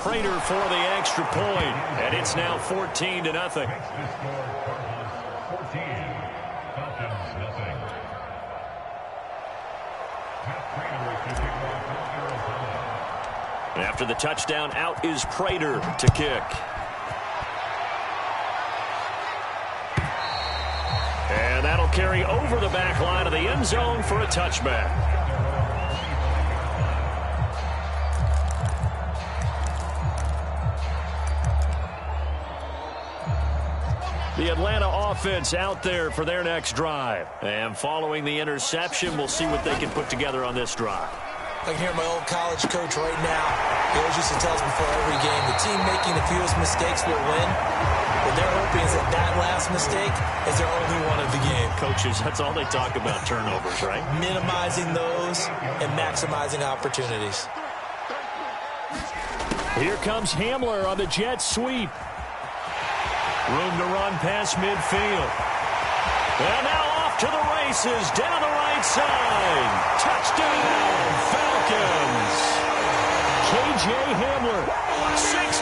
Prater for the extra point, and it's now 14-0. After the touchdown, out is Prater to kick. And that'll carry over the back line of the end zone for a touchback. The Atlanta offense out there for their next drive. And following the interception, we'll see what they can put together on this drive. I can hear my old college coach right now. He always used to tell us before every game, the team making the fewest mistakes will win. What they're hoping is that last mistake is their only one of the game. Coaches, that's all they talk about, turnovers, right? Minimizing those and maximizing opportunities. Here comes Hamler on the jet sweep. Room to run past midfield. And now off to the races, down the right side. Touchdown, Falcons. K.J. Hamler, 62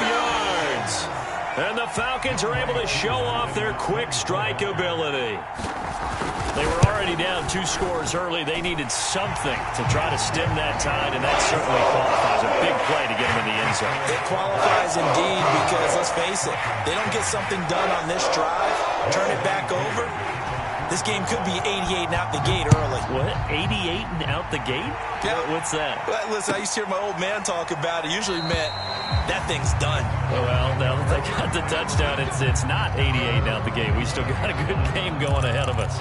yards. And the Falcons are able to show off their quick strike ability. They were already down 2 scores early. They needed something to try to stem that tide, and that certainly qualifies. A big play to get them in the end zone. It qualifies indeed because, let's face it, they don't get something done on this drive, turn it back over. This game could be 88 and out the gate early. What? 88 and out the gate? Yeah. What's that? Well, listen, I used to hear my old man talk about it. Usually meant that thing's done. Well, now that they got the touchdown, it's not 88 and out the gate. We still got a good game going ahead of us.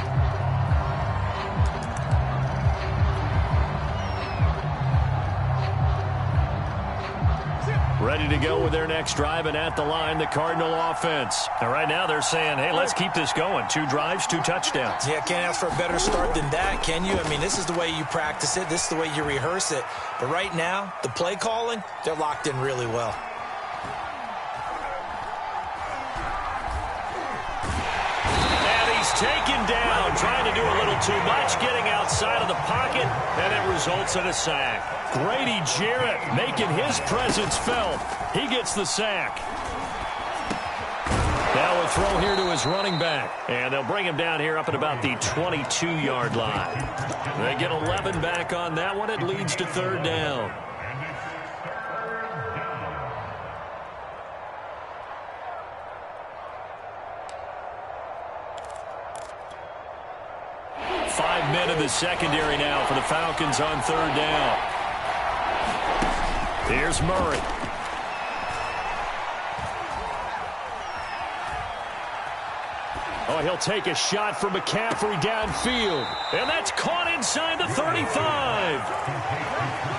Ready to go with their next drive, and at the line, the Cardinal offense. And right now they're saying, hey, let's keep this going. 2 drives, 2 touchdowns. Yeah, can't ask for a better start than that, can you? I mean, this is the way you practice it. This is the way you rehearse it. But right now, the play calling, they're locked in really well. And he's taken down, trying to do a little too much, getting outside of the pocket, and it results in a sack. Grady Jarrett making his presence felt. He gets the sack. Now a throw here to his running back. And they'll bring him down here up at about the 22-yard line. They get 11 back on that one. It leads to 3rd down. Five men in the secondary now for the Falcons on 3rd down. Here's Murray. Oh, he'll take a shot from McCaffrey downfield. And that's caught inside the 35.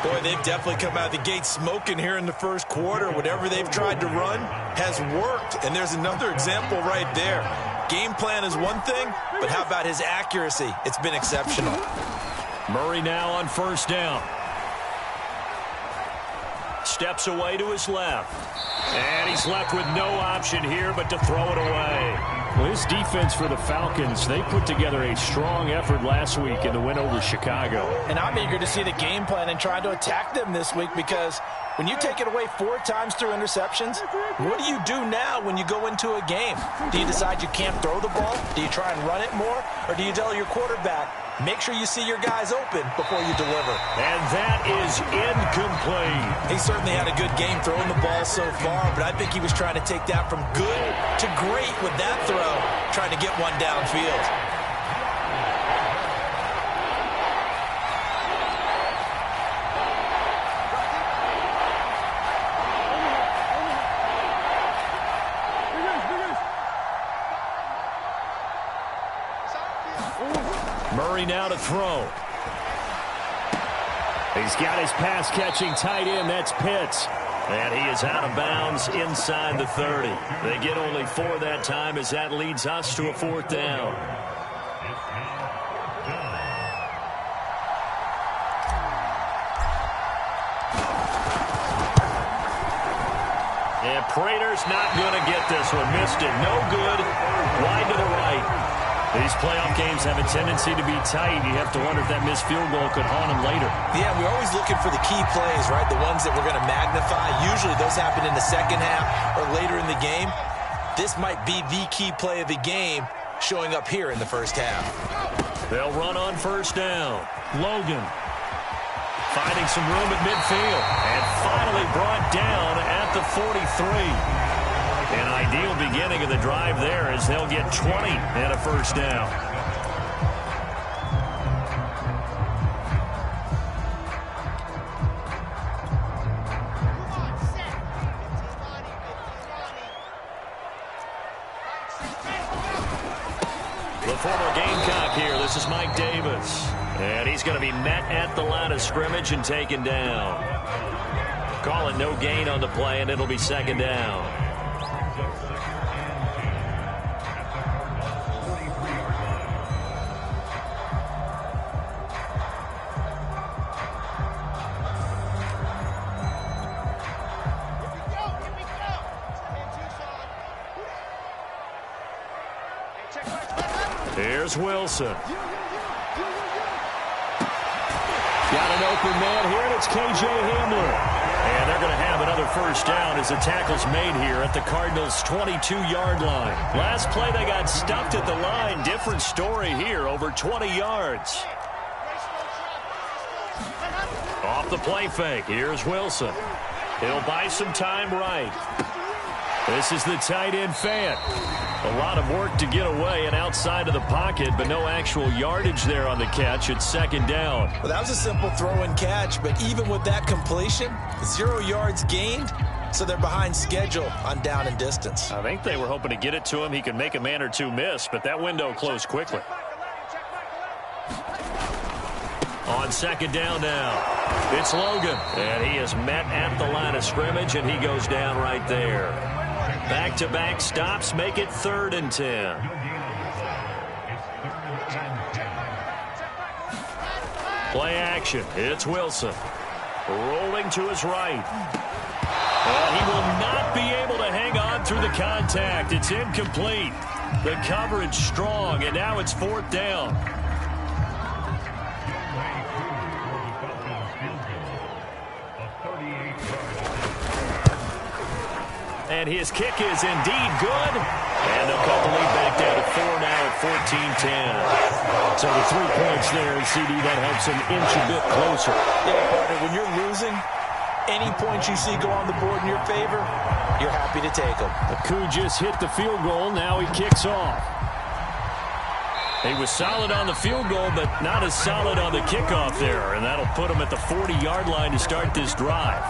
Boy, they've definitely come out of the gate smoking here in the first quarter. Whatever they've tried to run has worked. And there's another example right there. Game plan is one thing, but how about his accuracy? It's been exceptional. Murray now on 1st down. Steps away to his left. And he's left with no option here but to throw it away. Well, this defense for the Falcons, they put together a strong effort last week in the win over Chicago. And I'm eager to see the game plan and try to attack them this week because when you take it away 4 times through interceptions, what do you do now when you go into a game? Do you decide you can't throw the ball? Do you try and run it more? Or do you tell your quarterback, make sure you see your guys open before you deliver? And that is incomplete. He certainly had a good game throwing the ball so far, but I think he was trying to take that from good to great with that throw, trying to get one downfield. Murray now to throw. He's got his pass-catching tight end. That's Pitts. And he is out of bounds inside the 30. They get only 4 that time as that leads us to a 4th down. And Prater's not going to get this one. Missed it. No good. Wide to the right. These playoff games have a tendency to be tight. You have to wonder if that missed field goal could haunt him later. Yeah, we're always looking for the key plays, right? The ones that we're going to magnify. Usually those happen in the second half or later in the game. This might be the key play of the game showing up here in the first half. They'll run on first down. Logan finding some room at midfield and finally brought down at the 43. An ideal beginning of the drive there as they'll get 20 and a first down. The former Gamecock here. This is Mike Davis. And he's going to be met at the line of scrimmage and taken down. Call it no gain on the play, and it'll be second down. Here's Wilson. Got an open man here, and it's K.J. Hamler. And they're going to have another first down as the tackle's made here at the Cardinals' 22-yard line. Last play, they got stuffed at the line. Different story here, over 20 yards. Off the play fake, here's Wilson. He'll buy some time right. This is the tight end Fant. A lot of work to get away and outside of the pocket, but no actual yardage there on the catch. It's second down. Well, that was a simple throw and catch, but even with that completion, 0 yards gained, so they're behind schedule on down and distance. I think they were hoping to get it to him. He could make a man or two miss, but that window closed quickly. On second down now, it's Logan, and he is met at the line of scrimmage, and he goes down right there. Back-to-back stops make it 3rd and 10. Play action. It's Wilson. Rolling to his right. And he will not be able to hang on through the contact. It's incomplete. The coverage strong, and now it's 4th down. And his kick is indeed good. And they'll cut the lead back down to 4 now at 14-10. So the 3 points there, and CD, that helps him inch a bit closer. Yeah, partner, when you're losing, any points you see go on the board in your favor, you're happy to take them. Akou just hit the field goal. Now he kicks off. He was solid on the field goal, but not as solid on the kickoff there. And that'll put him at the 40-yard line to start this drive.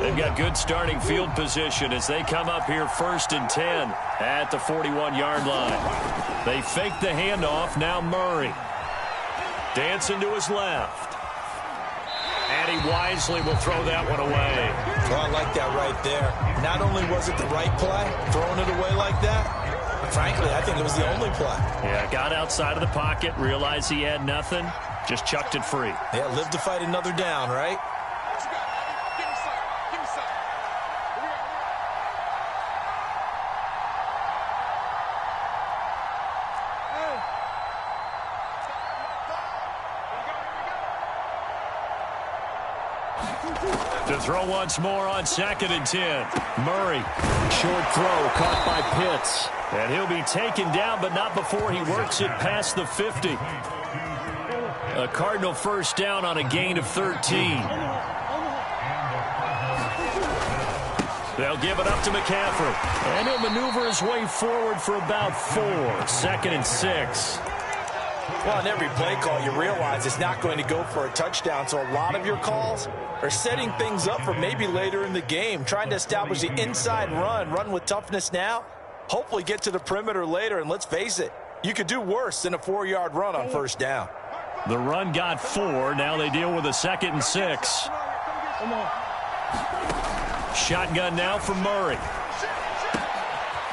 They've got good starting field position as they come up here 1st and 10 at the 41-yard line. They fake the handoff. Now Murray. Dancing to his left. And he wisely will throw that one away. Well, I like that right there. Not only was it the right play, throwing it away like that, but frankly, I think it was the only play. Yeah, got outside of the pocket, realized he had nothing, just chucked it free. Yeah, live to fight another down, right? To throw once more on 2nd and 10. Murray, short throw caught by Pitts. And he'll be taken down, but not before he works it past the 50. A Cardinal first down on a gain of 13. They'll give it up to McCaffrey. And he'll maneuver his way forward for about 4. 2nd and 6. Well, on every play call, you realize it's not going to go for a touchdown, so a lot of your calls are setting things up for maybe later in the game, trying to establish the inside run with toughness now, hopefully get to the perimeter later, and let's face it, you could do worse than a 4-yard run on first down. The run got 4. Now they deal with a 2nd and 6. Shotgun now for Murray.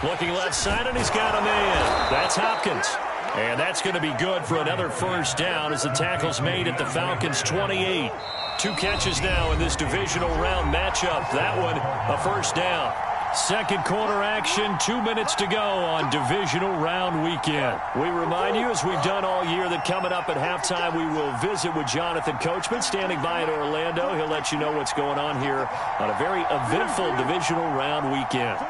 Looking left side, and he's got a man. That's Hopkins. And that's going to be good for another first down as the tackle's made at the Falcons' 28. 2 catches now in this divisional round matchup. That one, a first down. Second quarter action, 2 minutes to go on divisional round weekend. We remind you, as we've done all year, that coming up at halftime, we will visit with Jonathan Coachman, standing by in Orlando. He'll let you know what's going on here on a very eventful divisional round weekend.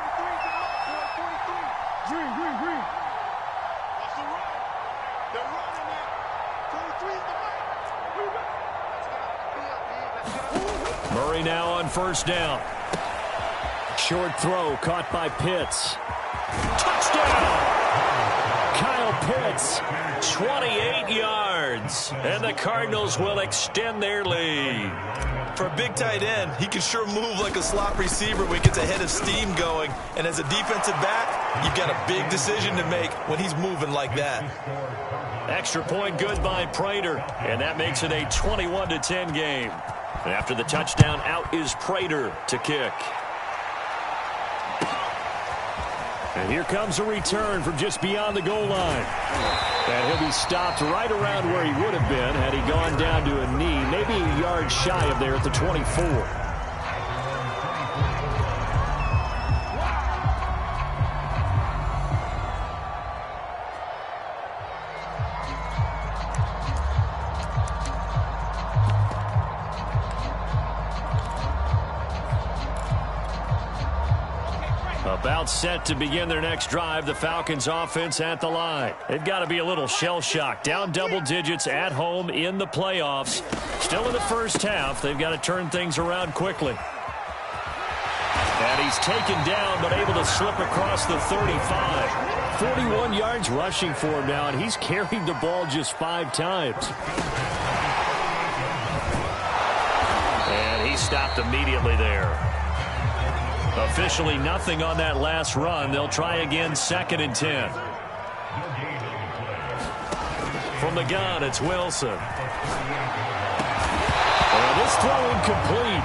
Murray now on first down. Short throw caught by Pitts. Touchdown! Kyle Pitts, 28 yards. And the Cardinals will extend their lead. For a big tight end, he can sure move like a slot receiver when he gets a head of steam going. And as a defensive back, you've got a big decision to make when he's moving like that. Extra point good by Prater. And that makes it a 21-10 game. And after the touchdown, out is Prater to kick. And here comes a return from just beyond the goal line. And he'll be stopped right around where he would have been had he gone down to a knee, maybe a yard shy of there at the 24. About set to begin their next drive, the Falcons offense at the line. They've got to be a little shell-shocked. Down double digits at home in the playoffs. Still in the first half. They've got to turn things around quickly. And he's taken down but able to slip across the 35. 41 yards rushing for him now, and he's carried the ball just 5 times. And he stopped immediately there. Officially nothing on that last run. They'll try again, 2nd and 10. From the gun, it's Wilson. Well, this throw incomplete.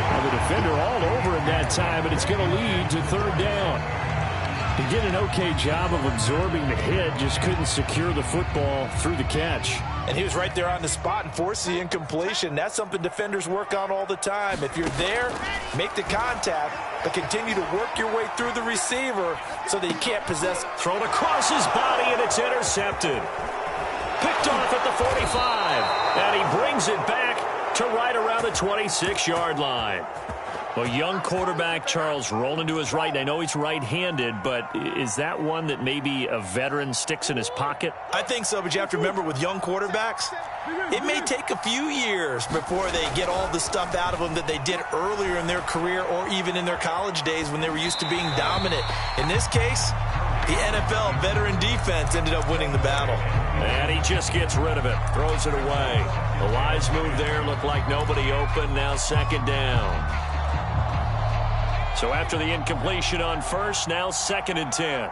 Well, the defender all over him that time, but it's going to lead to 3rd down. He did an okay job of absorbing the hit, just couldn't secure the football through the catch. And he was right there on the spot and forced the incompletion. That's something defenders work on all the time. If you're there, make the contact, but continue to work your way through the receiver so that he can't possess. Thrown across his body, and it's intercepted. Picked off at the 45, and he brings it back to right around the 26-yard line. Well, young quarterback Charles rolling to his right. I know he's right-handed, but is that one that maybe a veteran sticks in his pocket? I think so, but you have to remember with young quarterbacks, it may take a few years before they get all the stuff out of them that they did earlier in their career or even in their college days when they were used to being dominant. In this case, the NFL veteran defense ended up winning the battle. And he just gets rid of it, throws it away. The wise move there, looked like nobody open, now 2nd down. So after the incompletion on first, now 2nd and 10.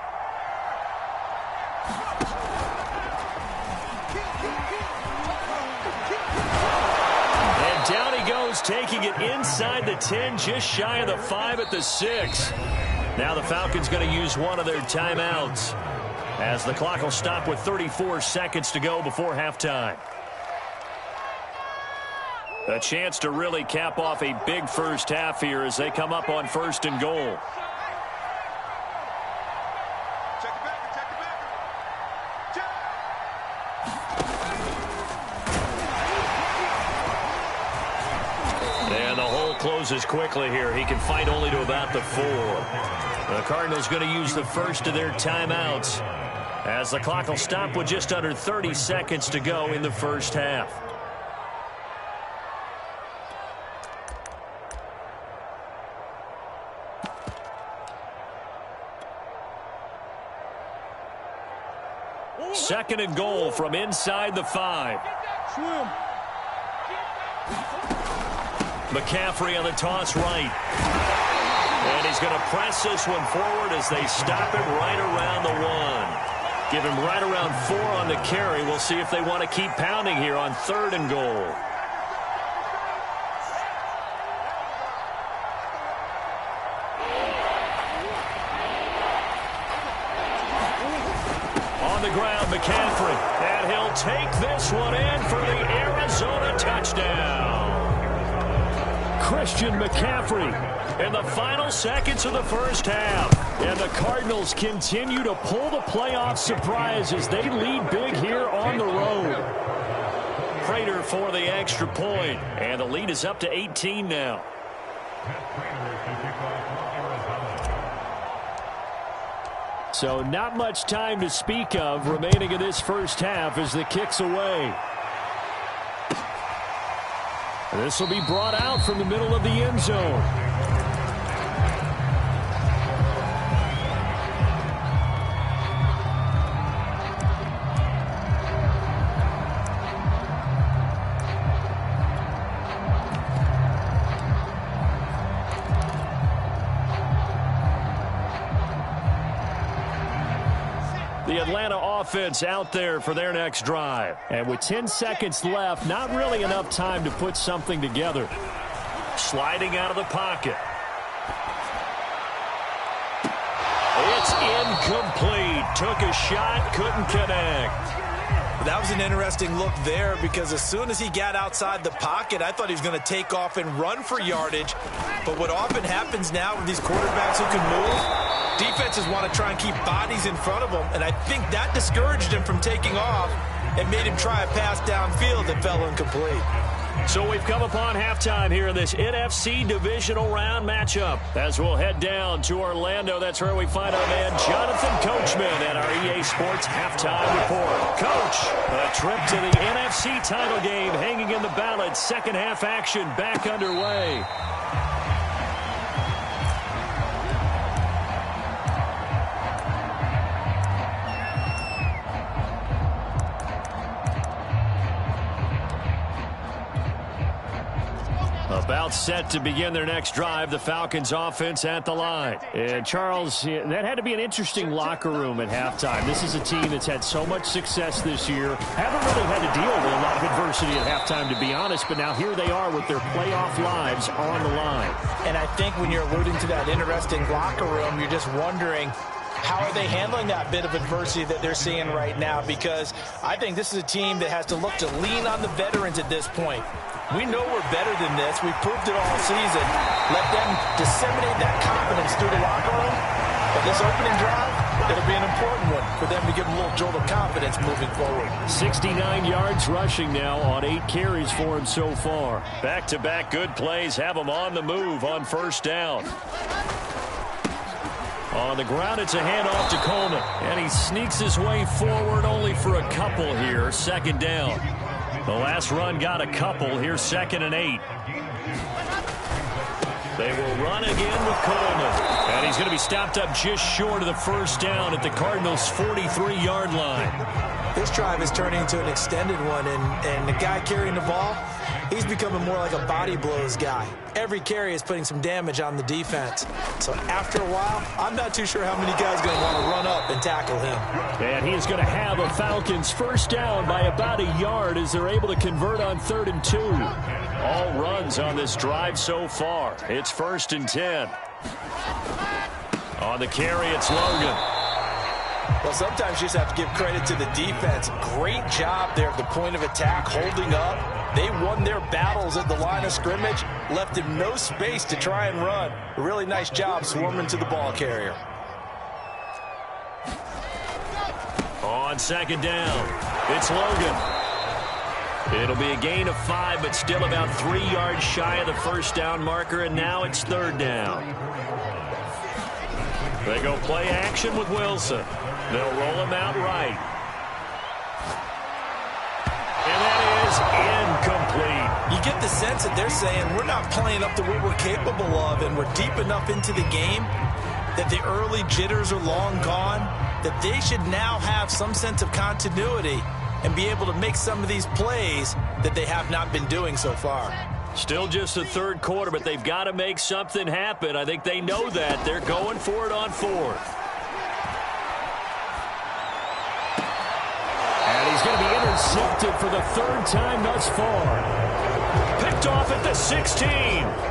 And down he goes, taking it inside the 10, just shy of the 5 at the 6. Now the Falcons going to use one of their timeouts, as the clock will stop with 34 seconds to go before halftime. A chance to really cap off a big first half here as they come up on 1st and goal. And the hole closes quickly here. He can fight only to about the 4. The Cardinals going to use the first of their timeouts as the clock will stop with just under 30 seconds to go in the first half. Second and goal from inside the 5. McCaffrey on the toss right. And he's going to press this one forward as they stop him right around the 1. Give him right around 4 on the carry. We'll see if they want to keep pounding here on 3rd and goal. Ground, McCaffrey, and he'll take this one in for the Arizona touchdown. Christian McCaffrey in the final seconds of the first half. And the Cardinals continue to pull the playoff surprise as they lead big here on the road. Prater for the extra point, and the lead is up to 18 now. So not much time to speak of remaining in this first half as the kick's away. This will be brought out from the middle of the end zone. The Atlanta offense out there for their next drive. And with 10 seconds left, not really enough time to put something together. Sliding out of the pocket. It's incomplete. Took a shot, couldn't connect. That was an interesting look there because as soon as he got outside the pocket, I thought he was going to take off and run for yardage. But what often happens now with these quarterbacks who can move, defenses want to try and keep bodies in front of them, and I think that discouraged him from taking off and made him try a pass downfield that fell incomplete. So we've come upon halftime here in this NFC divisional round matchup. As we'll head down to Orlando, that's where we find our man Jonathan Coachman at our EA Sports Halftime Report. Coach, a trip to the NFC title game hanging in the balance. Second half action back underway. About set to begin their next drive, the Falcons offense at the line. And Charles, that had to be an interesting locker room at halftime. This is a team that's had so much success this year. Haven't really had to deal with a lot of adversity at halftime, to be honest, but now here they are with their playoff lives on the line. And I think when you're alluding to that interesting locker room, you're just wondering, how are they handling that bit of adversity that they're seeing right now? Because I think this is a team that has to look to lean on the veterans at this point. We know we're better than this. We've proved it all season. Let them disseminate that confidence through the locker room. But this opening drive, it'll be an important one for them to give them a little jolt of confidence moving forward. 69 yards rushing now on 8 carries for him so far. Back-to-back good plays have him on the move on first down. On the ground, it's a handoff to Coleman. And he sneaks his way forward only for a couple here. Second down. The last run got a couple. Here's 2nd and 8. They will run again with Coleman. And he's going to be stopped up just short of the first down at the Cardinals' 43-yard line. This drive is turning into an extended one, and the guy carrying the ball, he's becoming more like a body blows guy. Every carry is putting some damage on the defense. So after a while, I'm not too sure how many guys are going to want to run up and tackle him. And he is going to have a Falcons first down by about a yard as they're able to convert on 3rd and 2. All runs on this drive so far. It's 1st and 10. On the carry, it's Logan. Well, sometimes you just have to give credit to the defense. Great job there at the point of attack, holding up. They won their battles at the line of scrimmage, left him no space to try and run. A really nice job swarming to the ball carrier. On 2nd down, it's Logan. It'll be a gain of 5, but still about 3 yards shy of the first down marker, and now it's 3rd down. They go play action with Wilson. They'll roll him out right. And that is incomplete. You get the sense that they're saying we're not playing up to what we're capable of, and we're deep enough into the game that the early jitters are long gone, that they should now have some sense of continuity and be able to make some of these plays that they have not been doing so far. Still just the 3rd quarter, but they've got to make something happen. I think they know that. They're going for it on 4th. And he's going to be intercepted for the 3rd time thus far. Picked off at the 16.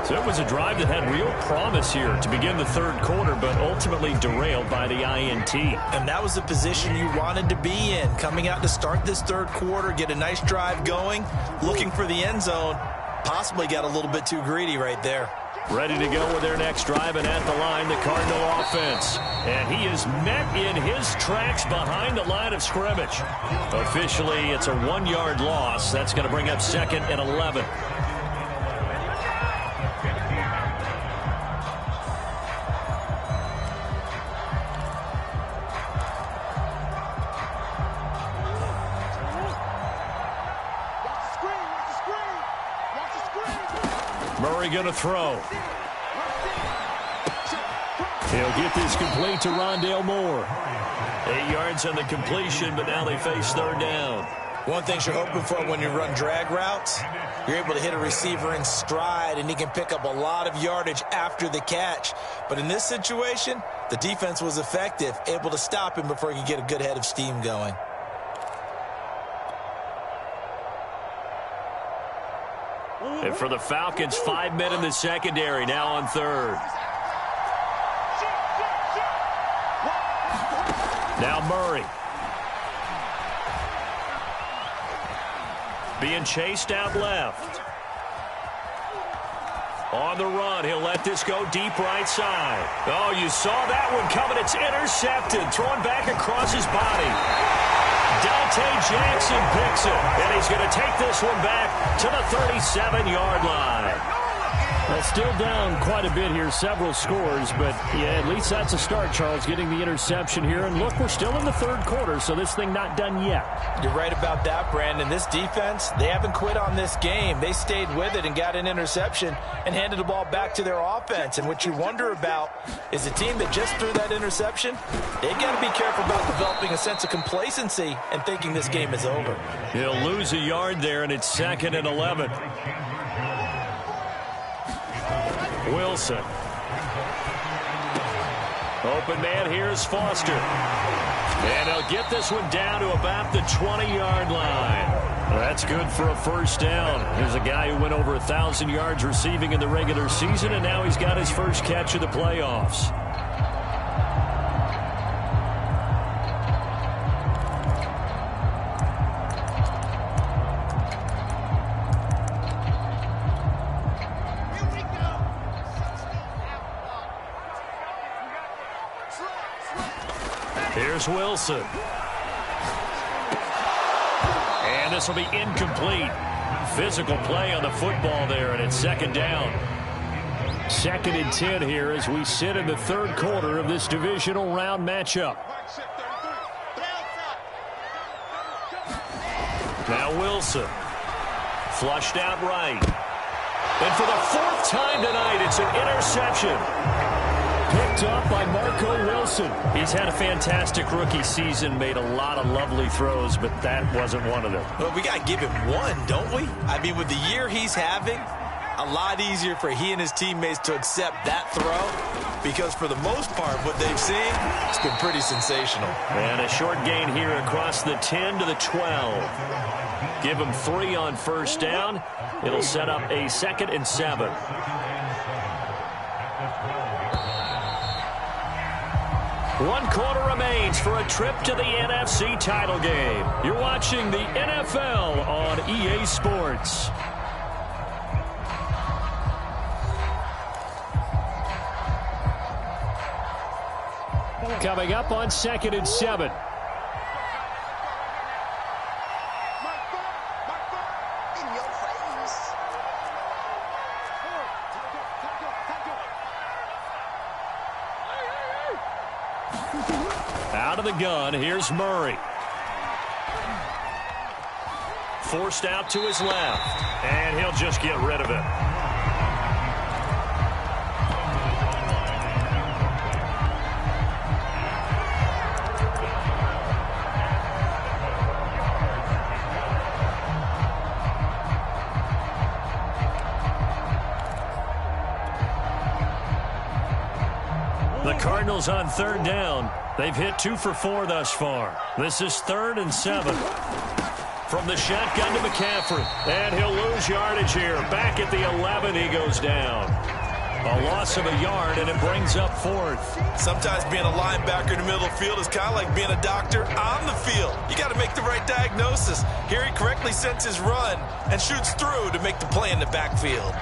So it was a drive that had real promise here to begin the 3rd quarter, but ultimately derailed by the INT. And that was the position you wanted to be in, coming out to start this 3rd quarter, get a nice drive going, looking for the end zone. Possibly got a little bit too greedy right there. Ready to go with their next drive, and at the line, the Cardinal offense. And he is met in his tracks behind the line of scrimmage. Officially, it's a 1-yard loss. That's going to bring up 2nd and 11. Murray going to throw. He'll get this complete to Rondale Moore. 8 yards on the completion, but now they face 3rd down. One thing you're hoping for when you run drag routes, you're able to hit a receiver in stride, and he can pick up a lot of yardage after the catch. But in this situation, the defense was effective, able to stop him before he could get a good head of steam going. And for the Falcons, 5 men in the secondary, now on 3rd. Now Murray. Being chased out left. On the run, he'll let this go deep right side. Oh, you saw that one coming. It's intercepted. Thrown back across his body. Dante Jackson picks it, and he's going to take this one back to the 37-yard line. Well, still down quite a bit here, several scores, but yeah, at least that's a start, Charles, getting the interception here. And look, we're still in the 3rd quarter, so this thing not done yet. You're right about that, Brandon. This defense, they haven't quit on this game. They stayed with it and got an interception and handed the ball back to their offense. And what you wonder about is a team that just threw that interception, they got to be careful about developing a sense of complacency and thinking this game is over. He'll lose a yard there, and it's 2nd and 11. Wilson. Open man here is Foster. And he'll get this one down to about the 20-yard line. That's good for a 1st down. There's a guy who went over 1,000 yards receiving in the regular season, and now he's got his first catch of the playoffs. Here's Wilson. And this will be incomplete. Physical play on the football there, and it's 2nd down. 2nd and 10 here as we sit in the 3rd quarter of this divisional round matchup. Now Wilson. Flushed out right. And for the 4th time tonight, it's an interception. Picked up by Marco Wilson. He's had a fantastic rookie season, made a lot of lovely throws, but that wasn't one of them. Well, we got to give him one, don't we? I mean, with the year he's having, a lot easier for he and his teammates to accept that throw, because for the most part, what they've seen, it's been pretty sensational. And a short gain here across the 10 to the 12. Give him 3 on 1st down. It'll set up a 2nd and 7. 1 quarter remains for a trip to the NFC title game. You're watching the NFL on EA Sports. Coming up on 2nd and 7. Out of the gun, here's Murray. Forced out to his left, and he'll just get rid of it. The Cardinals on 3rd down. They've hit 2 for 4 thus far. This is 3rd and 7. From the shotgun to McCaffrey. And he'll lose yardage here. Back at the 11, he goes down. A loss of a yard, and it brings up fourth. Sometimes being a linebacker in the middle of the field is kind of like being a doctor on the field. You got to make the right diagnosis. Here he correctly sends his run and shoots through to make the play in the backfield.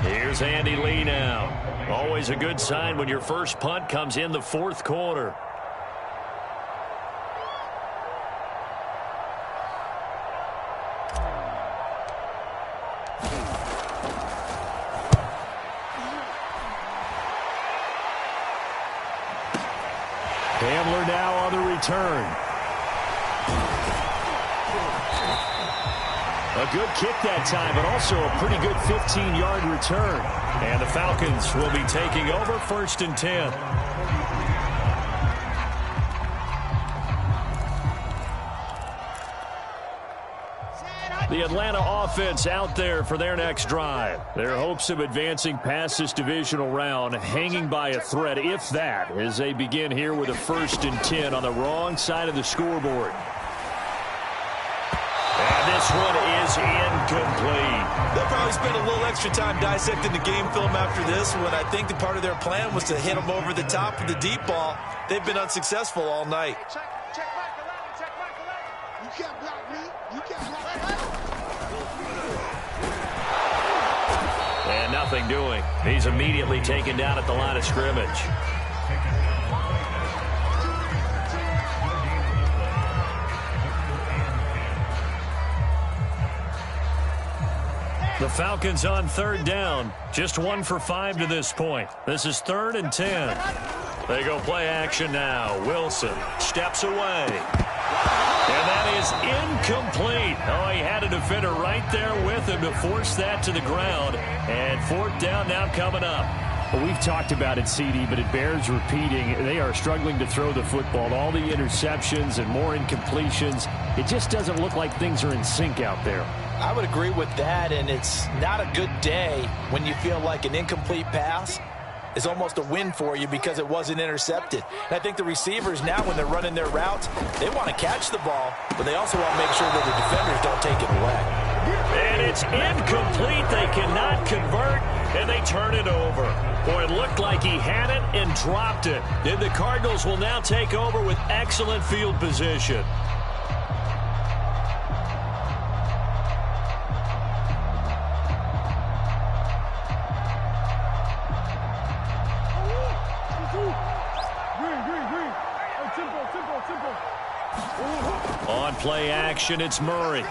Here's Andy Lee now. Always a good sign when your first punt comes in the fourth quarter. Hamler now on the return. A good kick that time, but also a pretty good 15-yard return. And the Falcons will be taking over 1st and 10. The Atlanta offense out there for their next drive. Their hopes of advancing past this divisional round hanging by a thread, if that, as they begin here with a 1st and 10 on the wrong side of the scoreboard. And this one is incomplete. They'll probably spend a little extra time dissecting the game film after this one. I think the part of their plan was to hit them over the top of the deep ball. They've been unsuccessful all night. Check back 11. You can't block me. You can't block me. And nothing doing. He's immediately taken down at the line of scrimmage. The Falcons on 3rd down. Just 1 for 5 to this point. This is 3rd and 10. They go play action now. Wilson steps away. And that is incomplete. Oh, he had a defender right there with him to force that to the ground. And 4th down now coming up. Well, we've talked about it, CD, but it bears repeating. They are struggling to throw the football. All the interceptions and more incompletions. It just doesn't look like things are in sync out there. I would agree with that, and it's not a good day when you feel like an incomplete pass is almost a win for you because it wasn't intercepted. And I think the receivers now, when they're running their routes, they want to catch the ball, but they also want to make sure that the defenders don't take it away. And it's incomplete. They cannot convert, and they turn it over. Boy, it looked like he had it and dropped it. And the Cardinals will now take over with excellent field position. On play action, it's Murray.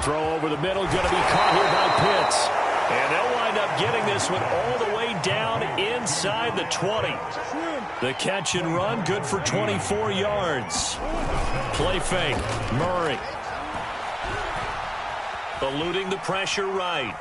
Throw over the middle, going to be caught here by Pitts. And they'll wind up getting this one all the way down inside the 20. The catch and run, good for 24 yards. Play fake, Murray. Eluding the pressure right.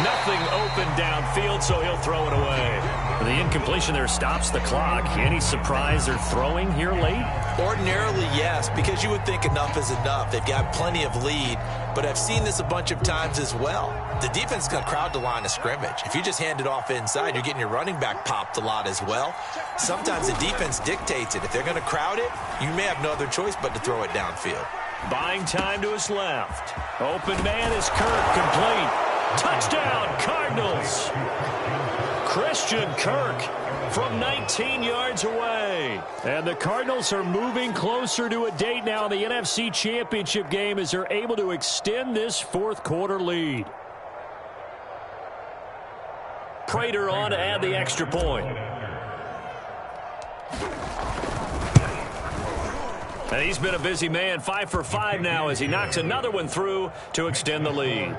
Nothing open downfield, so he'll throw it away. The incompletion there stops the clock. Any surprise they're throwing here late? Ordinarily, yes, because you would think enough is enough. They've got plenty of lead, but I've seen this a bunch of times as well. The defense is going to crowd the line of scrimmage. If you just hand it off inside, you're getting your running back popped a lot as well. Sometimes the defense dictates it. If they're going to crowd it, you may have no other choice but to throw it downfield. Buying time to his left. Open man is Kirk, complete. Touchdown, Cardinals. Christian Kirk from 19 yards away. And the Cardinals are moving closer to a date now in the NFC Championship game as they're able to extend this fourth quarter lead. Prater on to add the extra point. And he's been a busy man, 5 for 5 now as he knocks another one through to extend the lead.